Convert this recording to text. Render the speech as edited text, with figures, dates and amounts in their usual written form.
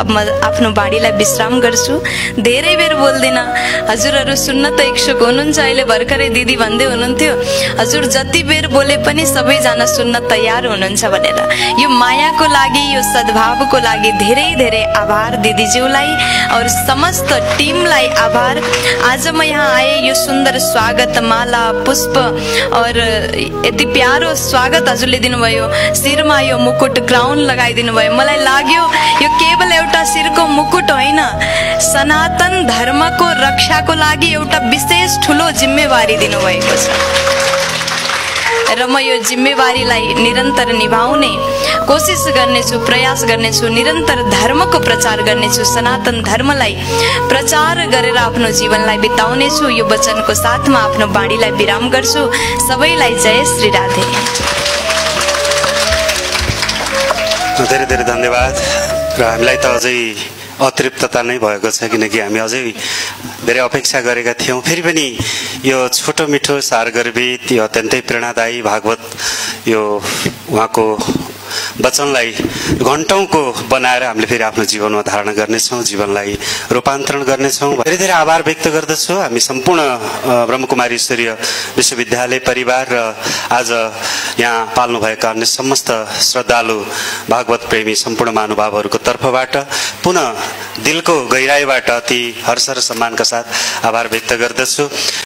अब म आफ्नो बाणीलाई विश्राम गर्छु। धेरै बेर बोल्दिन। हजुरहरू सुन्न त इच्छुक हुनुहुन्छ। अहिले भर्खरै दिदी भन्दै हुनुहुन्थ्यो हजुर जति बेर बोले पनि सबैजना सुन्न तयार हुनुहुन्छ भनेर। यो मायाको लागि, यो सद्भावको लागि धेरै धेरै आभार दिदीज्यूलाई और समस्त टिमलाई आभार। आज म यहाँ आए, यो सुन्दर स्वागत माला पुष्प और यति प्यारो स्वागत हजुरले दिनुभयो। शिरमा यो मुकुट क्राउन लगाइदिनु भयो। मलाई लाग्यो यो केवल एउटा शिरको मुकुट होइन, सनातन धर्मको रक्षाको लागि एउटा विशेष ठुलो जिम्मेवारी दिनुभएको छ र म यो जिम्मेवारीलाई निरन्तर निभाउने कोसिस गर्नेछु, प्रयास गर्नेछु। निरन्तर धर्मको प्रचार गर्नेछु, सनातन धर्मलाई प्रचार गरेर आफ्नो जीवनलाई बिताउनेछु। यो वचनको साथमा आफ्नो बाणीलाई विराम गर्छु। सबैलाई जय श्री राधे। धेरै धेरै धन्यवाद। र हामीलाई त अझै अतृप्तता नै भएको छ, किनकि हामी अझै धेरै अपेक्षा गरेका थियौँ। फेरि पनि यो छोटो मिठो सारगर्भित यो अत्यन्तै प्रेरणादायी भागवत यो उहाँको वचनलाई घण्टौँको बनाएर हामीले फेरि आफ्नो जीवनमा धारणा गर्नेछौँ, जीवनलाई रूपान्तरण गर्नेछौँ। धेरै धेरै आभार व्यक्त गर्दछु हामी सम्पूर्ण ब्रह्मकुमारी ईश्वरीय विश्वविद्यालय परिवार र आज यहाँ पाल्नुभएका अन्य समस्त श्रद्धालु भागवत प्रेमी सम्पूर्ण महानुभावहरूको तर्फबाट पुनः दिलको गहिराईबाट अति हर्ष र सम्मानका साथ आभार व्यक्त गर्दछु।